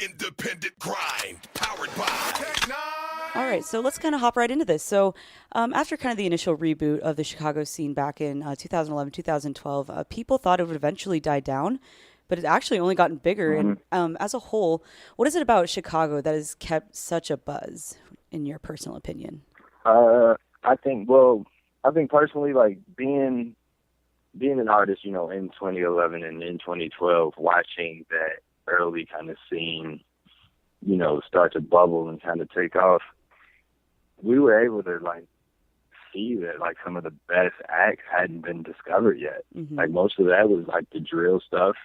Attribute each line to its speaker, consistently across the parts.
Speaker 1: Independent grind, powered by Tech
Speaker 2: All right, so let's kind of hop right into this. So, after kind of the initial reboot of the Chicago scene back in 2011, 2012, people thought it would eventually die down, but it's actually only gotten bigger. And as a whole, what is it about Chicago that has kept such a buzz, in your personal opinion?
Speaker 3: I think personally, like being an artist, in 2011 and in 2012, watching that early kind of scene, start to bubble and kind of take off, we were able to like see that like some of the best acts hadn't been discovered yet.
Speaker 2: Mm-hmm.
Speaker 3: Like most of that was like the drill stuff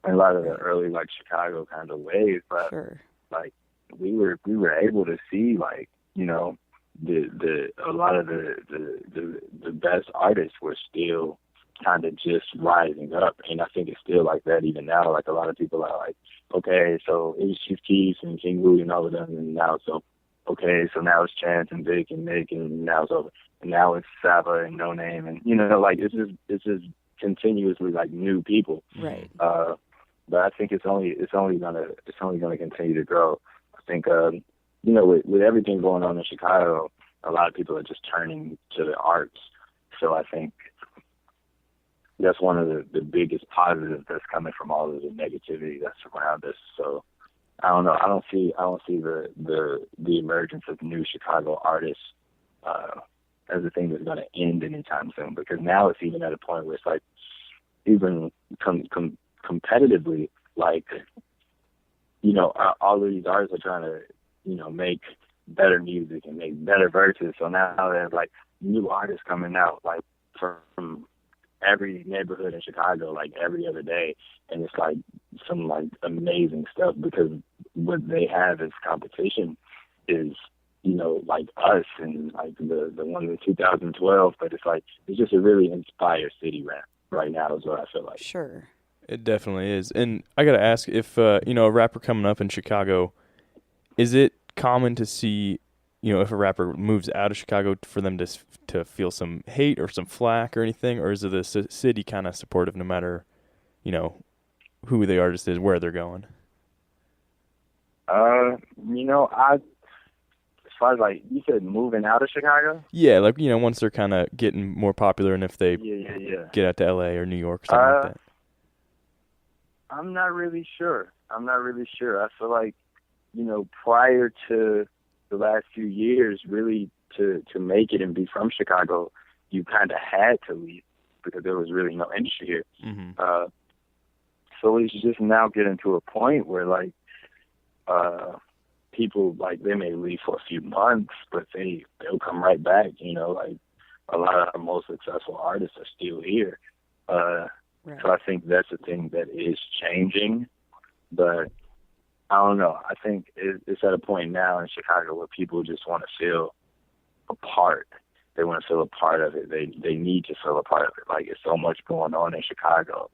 Speaker 3: and a lot of the early like Chicago kind of waves, but
Speaker 2: Sure.
Speaker 3: like we were able to see like a lot of the best artists were still kind of just rising up, and I think it's still like that even now. Like a lot of people are like, okay, so it was Chief Keef and King Louie and all of them, and now it's so okay, so now it's Chance and Vic and Nick, and now it's over, and now it's Saba and No Name, and like it's just continuously like new people,
Speaker 2: Right.
Speaker 3: But I think it's only gonna continue to grow. I think with everything going on in Chicago, a lot of people are just turning to the arts. So I think that's one of the biggest positives that's coming from all of the negativity that's around us. So I don't know. I don't see the emergence of new Chicago artists as a thing that's going to end anytime soon. Because now it's even at a point where it's like even competitively, like all of these artists are trying to make better music and make better verses. So now there's like new artists coming out like from every neighborhood in Chicago, like every other day, and it's like some like amazing stuff because what they have as competition is like us and like the one in 2012. But it's like it's just a really inspired city right now is what I feel like.
Speaker 2: Sure.
Speaker 4: It definitely is. And I got to ask if, a rapper coming up in Chicago, is it common to see, if a rapper moves out of Chicago for them to feel some hate or some flack or anything? Or is it the city kind of supportive no matter, who the artist is, where they're going?
Speaker 3: As far as like, you said moving out of Chicago?
Speaker 4: Yeah, like, once they're kind of getting more popular and if they get out to L.A. or New York or something like that.
Speaker 3: I'm not really sure. I feel like, prior to the last few years, really to make it and be from Chicago, you kind of had to leave because there was really no industry here.
Speaker 4: Mm-hmm.
Speaker 3: So it's just now getting to a point where like people like they may leave for a few months, but they'll come right back. Like a lot of our most successful artists are still here.
Speaker 2: Right.
Speaker 3: So I think that's a thing that is changing, but I don't know. I think it's at a point now in Chicago where people just want to feel a part. They want to feel a part of it. They need to feel a part of it. Like it's so much going on in Chicago.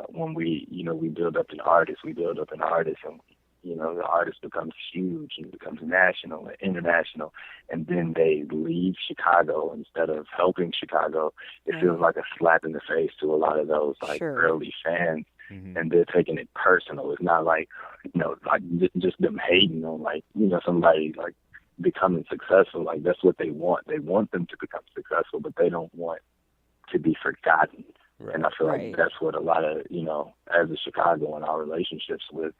Speaker 3: When we build up an artist, and the artist becomes huge and becomes national and international, and then they leave Chicago instead of helping Chicago. It feels like a slap in the face to a lot of those like early fans.
Speaker 4: Mm-hmm.
Speaker 3: And they're taking it personal. It's not like, like just them hating on like, somebody like becoming successful. Like that's what they want. They want them to become successful, but they don't want to be forgotten.
Speaker 4: Right.
Speaker 3: And I feel like that's what a lot of, as a Chicago and our relationships with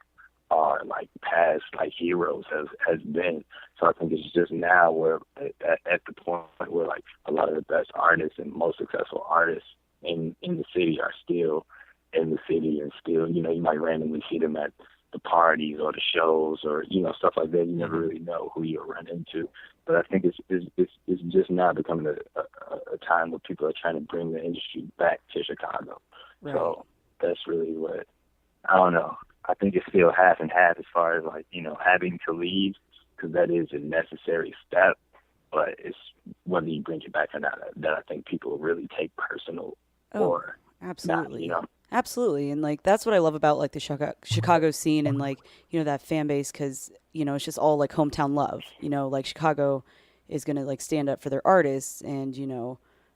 Speaker 3: our like past like heroes has been. So I think it's just now where at the point where like a lot of the best artists and most successful artists in the city are still in the city, and still, you might randomly see them at the parties or the shows or, stuff like that. You never really know who you'll run into. But I think it's just now becoming a time where people are trying to bring the industry back to Chicago.
Speaker 2: Right.
Speaker 3: So that's really what, I don't know. I think it's still half and half as far as like, having to leave, because that is a necessary step, but it's whether you bring it back or not that I think people really take personal or
Speaker 2: absolutely.
Speaker 3: not,
Speaker 2: Absolutely. And like, that's what I love about like the Chicago scene and like, that fan base. 'Cause, it's just all like hometown love, like Chicago is going to like stand up for their artists and,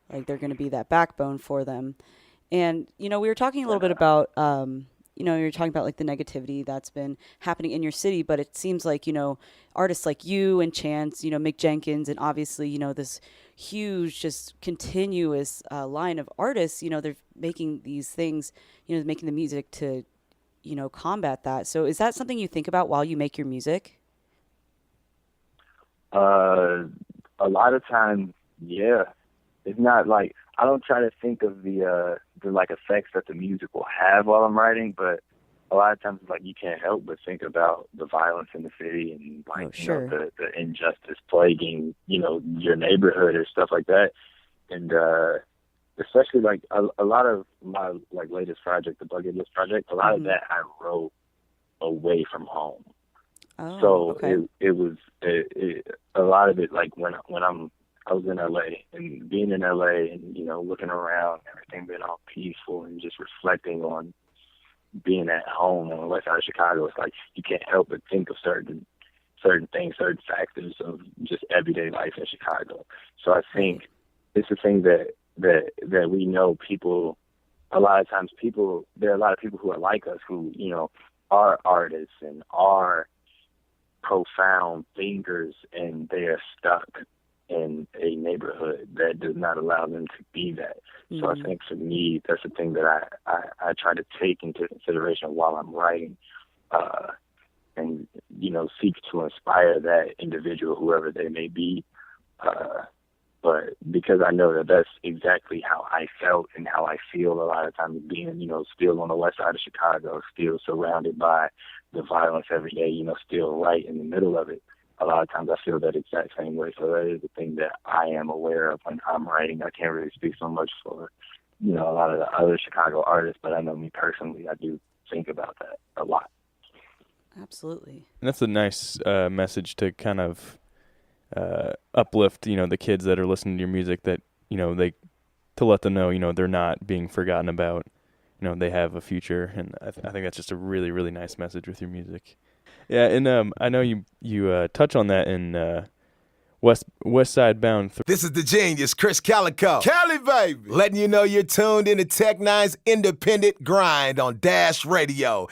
Speaker 2: like they're going to be that backbone for them. And, we were talking a little bit about, you're talking about like the negativity that's been happening in your city, but it seems like, artists like you and Chance, Mick Jenkins, and obviously, this huge, just continuous line of artists, they're making these things, making the music to, combat that. So is that something you think about while you make your music?
Speaker 3: A lot of times, yeah. It's not like, I don't try to think of the like effects that the music will have while I'm writing, but a lot of times it's like you can't help but think about the violence in the city and like the injustice plaguing your neighborhood or stuff like that. And especially like a lot of my like latest project, the Bucket List project, a lot of that I wrote away from home.
Speaker 2: Oh,
Speaker 3: so
Speaker 2: okay.
Speaker 3: it was a lot of it like when I was in LA, and being in LA and looking around, everything being all peaceful and just reflecting on being at home on the west side of Chicago. It's like you can't help but think of certain things, certain factors of just everyday life in Chicago. So I think it's the thing that we know people. A lot of times, there are a lot of people who are like us who are artists and are profound thinkers, and they are stuck in a neighborhood that does not allow them to be that. So I think for me, that's the thing that I try to take into consideration while I'm writing, and seek to inspire that individual, whoever they may be. But because I know that that's exactly how I felt and how I feel a lot of times, being still on the west side of Chicago, still surrounded by the violence every day, still right in the middle of it. A lot of times I feel that exact same way. So that is the thing that I am aware of when I'm writing. I can't really speak so much for, a lot of the other Chicago artists, but I know me personally, I do think about that a lot.
Speaker 2: Absolutely.
Speaker 4: And that's a nice message to kind of uplift, the kids that are listening to your music, that, to let them know, they're not being forgotten about, they have a future. And I think that's just a really, really nice message with your music. Yeah, and I know you touch on that in West Side Bound.
Speaker 1: This is the genius, Chris Calico. Cali, baby. Letting you know you're tuned into Tech Nine's Independent Grind on Dash Radio.